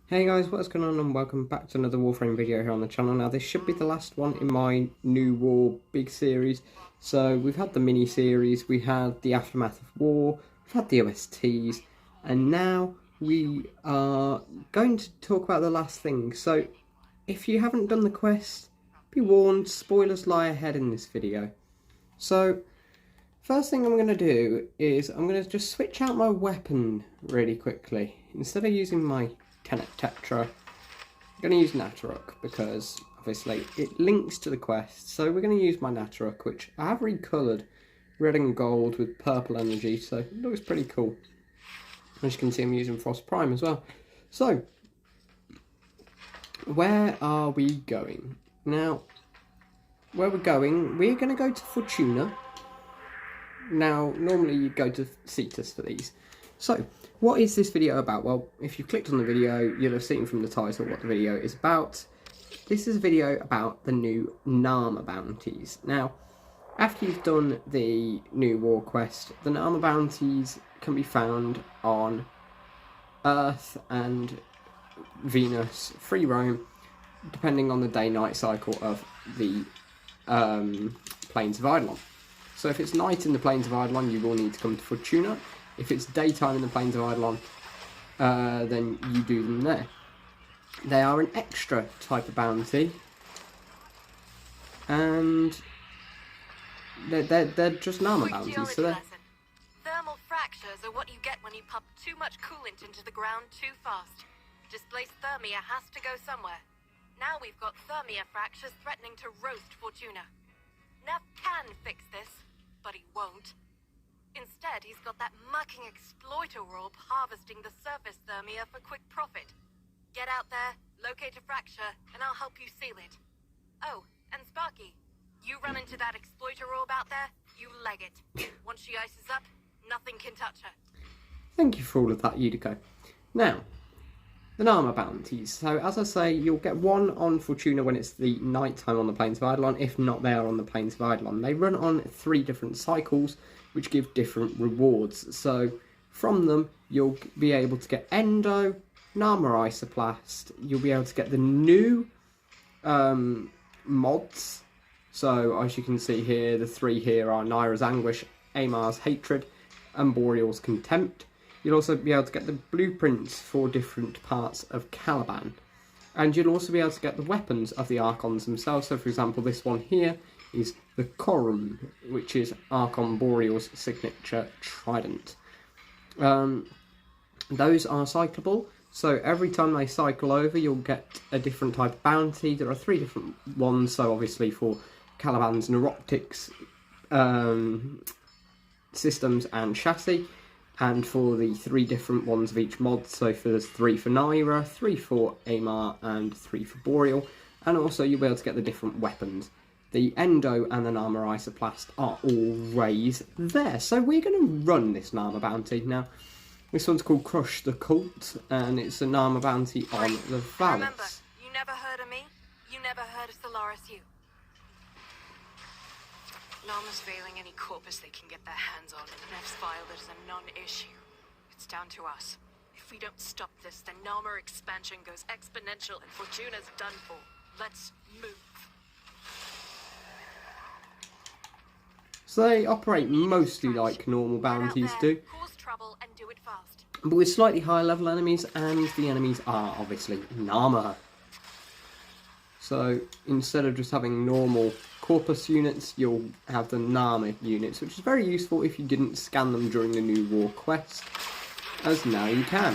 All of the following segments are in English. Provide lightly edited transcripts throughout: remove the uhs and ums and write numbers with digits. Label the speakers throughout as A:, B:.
A: Hey guys, what's going on and welcome back to another Warframe video here on the channel. Now this should be the last one in my new war big series. So we've had the mini series, we had the Aftermath of War, we've had the OSTs, and now we are going to talk about the last thing. So if you haven't done the quest, be warned, spoilers lie ahead in this video. So first thing I'm going to do is I'm going to just switch out my weapon really quickly. Instead of using my Tenet Tetra, I'm going to use Nataruk because obviously it links to the quest. So we're going to use my Nataruk, which I have recoloured red and gold with purple energy, so it looks pretty cool. As you can see, I'm using Frost Prime as well. So where are we going? Now, where we're going to go to Fortuna. Now, normally you go to Cetus for these. So, what is this video about? Well, if you clicked on the video, you'll have seen from the title what the video is about. This is a video about the new Narmer Bounties. Now, after you've done the new war quest, the Narmer Bounties can be found on Earth and Venus, free roam, depending on the day-night cycle of the Plains of Eidolon. So if it's night in the Plains of Eidolon, you will need to come to Fortuna. If it's daytime in the Plains of Eidolon, then you do them there. They are an extra type of bounty, and they're just Narmer bounties. So they're...
B: Thermal fractures are what you get when you pump too much coolant into the ground too fast. Displaced thermia has to go somewhere. Now we've got thermia fractures threatening to roast Fortuna. Neff can fix this, but he won't. Instead, he's got that mucking exploiter orb harvesting the surface thermia for quick profit. Get out there, locate a fracture, and I'll help you seal it. Oh, and Sparky, you run into that exploiter orb out there, you leg it. Once she ices up, nothing can touch her.
A: Thank you for all of that, Yudico. Now, the Narmer Bounties. So, as I say, you'll get one on Fortuna when it's the night time on the Plains of Eidolon. If not, they are on the Plains of Eidolon. They run on 3 different cycles, which give different rewards. So, from them, you'll be able to get Endo, Narmer Isoplast. You'll be able to get the new mods. So, as you can see here, the 3 here are Naira's Anguish, Amar's Hatred, and Boreal's Contempt. You'll also be able to get the blueprints for different parts of Caliban. And you'll also be able to get the weapons of the Archons themselves. So, for example, this one here is the Corum, which is Archon Boreal's signature trident. Those are cyclable. So, every time they cycle over, you'll get a different type of bounty. There are 3 different ones. So, obviously, for Caliban's Neuroptics systems and chassis. And for the 3 different ones of each mod, so there's 3 for Naira, 3 for Amar, and 3 for Boreal. And also you'll be able to get the different weapons. The Endo and the Narmer Isoplast are always there. So we're going to run this Narmer bounty. Now, this one's called Crush the Cult, and it's a Narmer bounty on the Valus.
B: Remember, you never heard of me, you never heard of Solaris U. Narmer's veiling any corpus they can get their hands on. Neff's filed it as a non-issue. It's down to us. If we don't stop this, then Narmer expansion goes exponential and Fortuna's done for. Let's move.
A: So they operate mostly like normal bounties do,
B: cause trouble and do it fast.
A: but with slightly higher level enemies, and the enemies are obviously Narmer. So instead of just having normal Corpus units, you'll have the Narmer units, which is very useful if you didn't scan them during the new war quest, as now you can.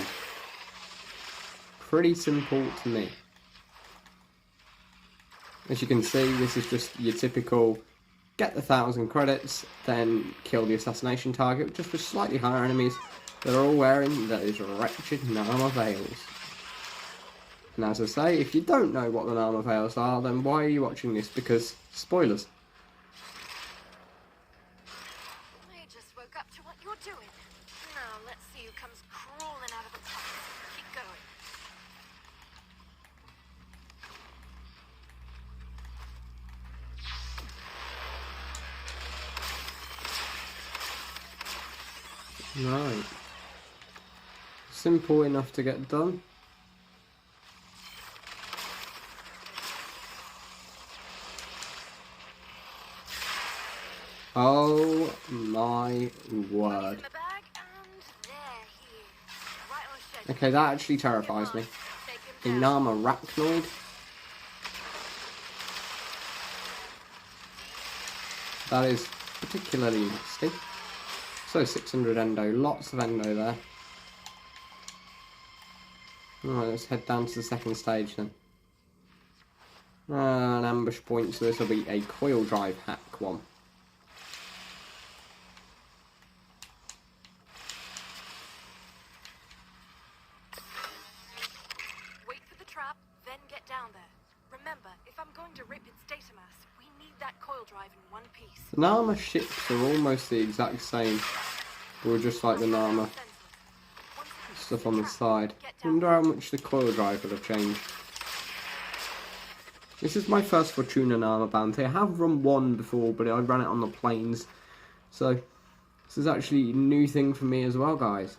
A: Pretty simple to me. As you can see, this is just your typical get the 1,000 credits, then kill the assassination target, just with slightly higher enemies that are all wearing those wretched Narmer veils. And as I say, if you don't know what the Narmer veils are, then why are you watching this? Because spoilers.
B: I just woke up to what you're doing. Now let's see who comes crawling out of the tunnels. Keep going.
A: Right. Simple enough to get done. Oh my word.
B: In the bag, and there he is. Right on schedule.
A: Okay, that actually terrifies me.
B: Take
A: A
B: him down.
A: Narmer Arachnoid. That is particularly nasty. So 600 endo, lots of endo there. Alright, let's head down to the second stage then. An ambush point, so this will be a coil drive hack one.
B: Wait for the trap, then get down there. Remember, if I'm going to rip its data mass, we need that coil drive in one piece.
A: The Narmer ships are almost the exact same, but just like the Narmer stuff on the side. I wonder how much the coil drive would have changed. This is my first Fortuna Narmer Bounty. I have run one before, but I ran it on the plains. So, this is actually a new thing for me as well, guys.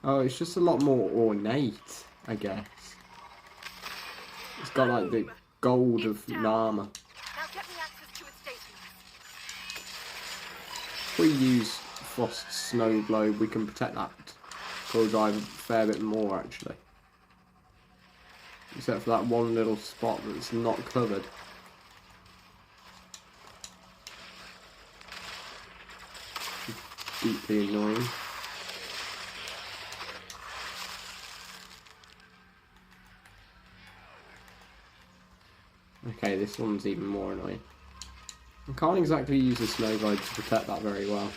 A: Oh, it's just a lot more ornate, I guess. It's got like the gold of Narmer.
B: Now get me access to its data mass.
A: If we use Frost Snow Globe, we can protect that coil drive a fair bit more, actually. Except for that one little spot that's not covered. Deeply annoying. Okay, this one's even more annoying. I can't exactly use the snow globe to protect that very well.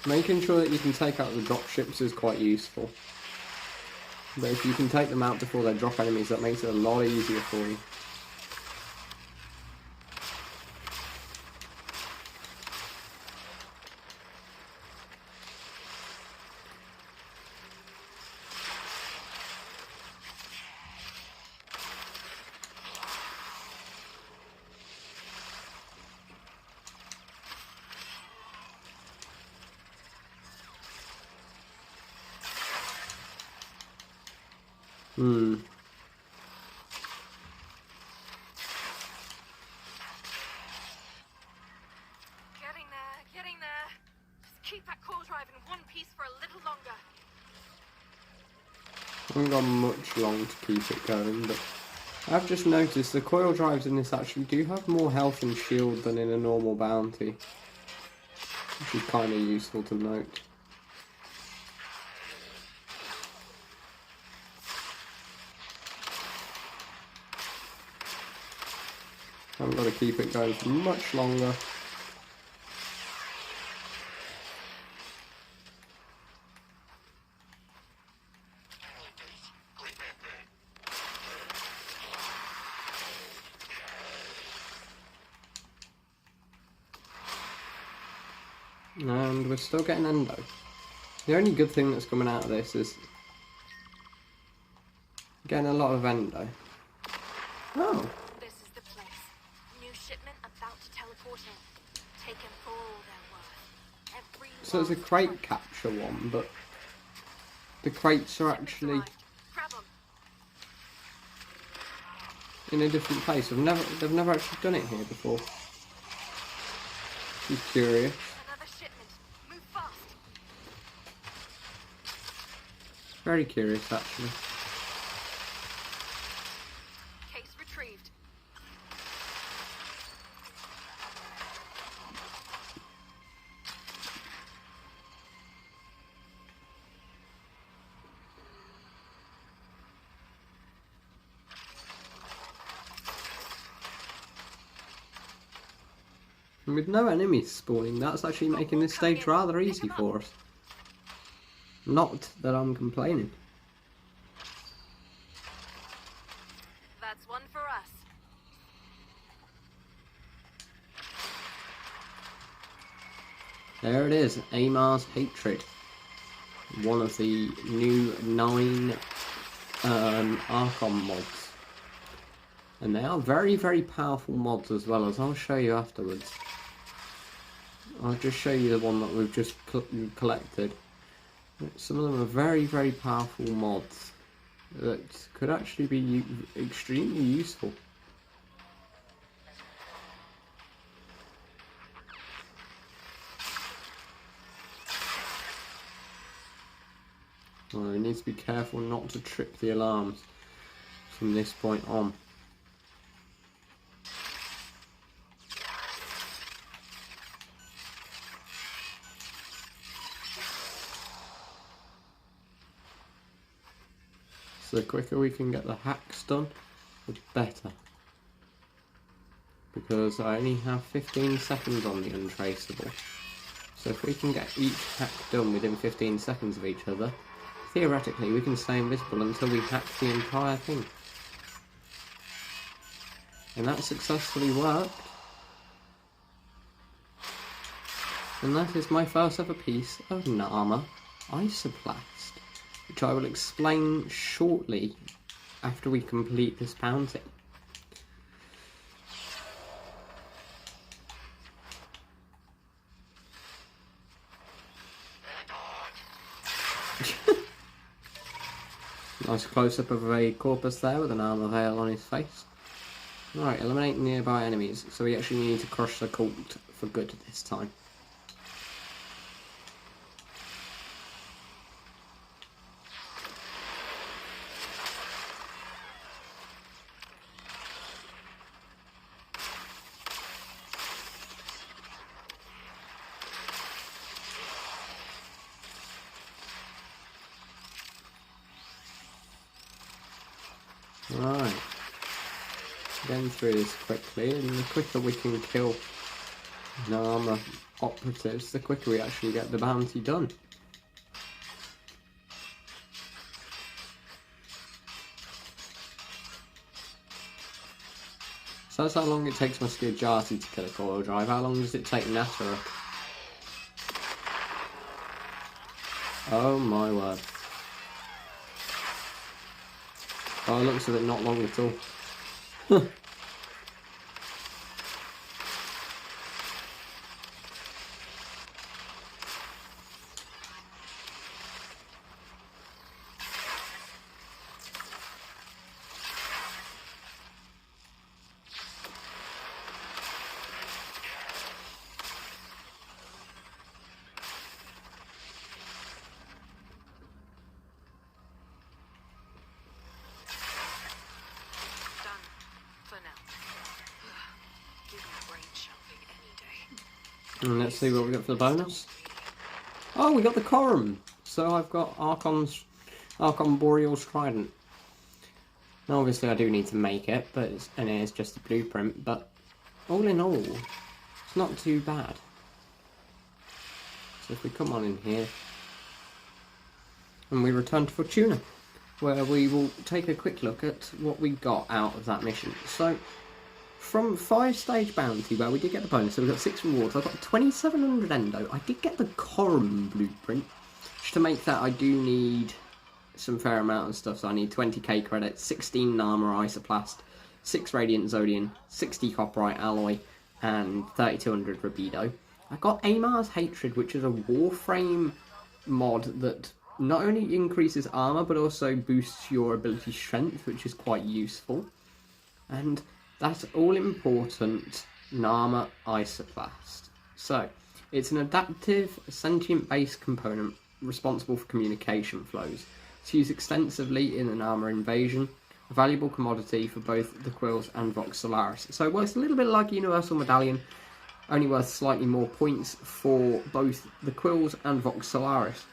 A: Making sure that you can take out the drop ships is quite useful. But if you can take them out before they drop enemies, that makes it a lot easier for you.
B: Getting there. Just keep that coil drive in one piece for a little longer.
A: I haven't got much long to keep it going, but I've just noticed the coil drives in this actually do have more health and shield than in a normal bounty, which is kind of useful to note. I've got to keep it going for much longer. And we're still getting endo. The only good thing that's coming out of this is getting a lot of endo. Oh.
B: This is the place. New shipment about to teleport in. Taken for all their worth. Every
A: So it's a
B: last
A: crate
B: one.
A: capture one, but the crates are
B: Shipment's
A: actually
B: arrived. Grab 'em.
A: in a different place. They've never actually done it here before. I'm curious.
B: Another shipment. Move fast.
A: Very curious, actually.
B: Case retrieved.
A: And with no enemies spawning, that's actually making this stage rather easy for us. Not that I'm complaining. There it is, Amar's Hatred. One of the new 9 Archon mods. And they are very, very powerful mods as well, as I'll show you afterwards. I'll just show you the one that we've just collected. Some of them are very, very powerful mods that could actually be extremely useful. Well, we need to be careful not to trip the alarms from this point on. So the quicker we can get the hacks done, the better. Because I only have 15 seconds on the untraceable. So if we can get each hack done within 15 seconds of each other, theoretically we can stay invisible until we hack the entire thing. And that successfully worked. And that is my first ever piece of Narmer Isoplast, which I will explain shortly after we complete this bounty. Nice close-up of a corpus there with an armor veil on his face. Right, eliminate nearby enemies, so we actually need to crush the cult for good this time. Right, getting through this quickly, and the quicker we can kill Narmer operatives, the quicker we actually get the bounty done. So that's how long it takes Muskeljati to kill a coil drive. How long does it take Natara? Oh my word. By the looks of it, not long at all. And let's see what we got for the bonus. Oh, we got the Corum! So I've got Archon Boreal's Trident. Now obviously I do need to make it, but it's just a blueprint, but all in all, it's not too bad. So if we come on in here, and we return to Fortuna, where we will take a quick look at what we got out of that mission. So, from 5-stage bounty, where we did get the bonus, so we got 6 rewards. I got 2700 endo. I did get the Corum blueprint. Which to make that, I do need some fair amount of stuff. So I need 20k credits, 16 Narmer Isoplast, 6 Radiant Zodian, 60 Copperite Alloy, and 3200 Rubido. I got Amar's Hatred, which is a Warframe mod that not only increases armor, but also boosts your ability strength, which is quite useful. And that's all-important Narmer Isoplast. So, it's an adaptive, sentient-based component responsible for communication flows. It's used extensively in an armor invasion, a valuable commodity for both the Quills and Vox Solaris. So it works a little bit like a Universal Medallion, only worth slightly more points for both the Quills and Vox Solaris.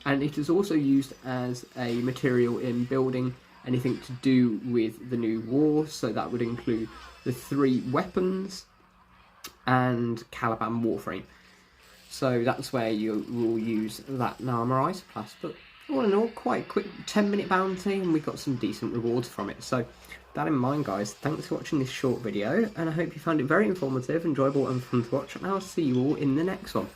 A: And it is also used as a material in building anything to do with the new war, so that would include the 3 weapons and Caliban Warframe. So that's where you will use that Narmer Isoplast. But all in all, quite a quick 10-minute bounty, and we got some decent rewards from it. So that in mind, guys, thanks for watching this short video, and I hope you found it very informative, enjoyable and fun to watch, and I'll see you all in the next one.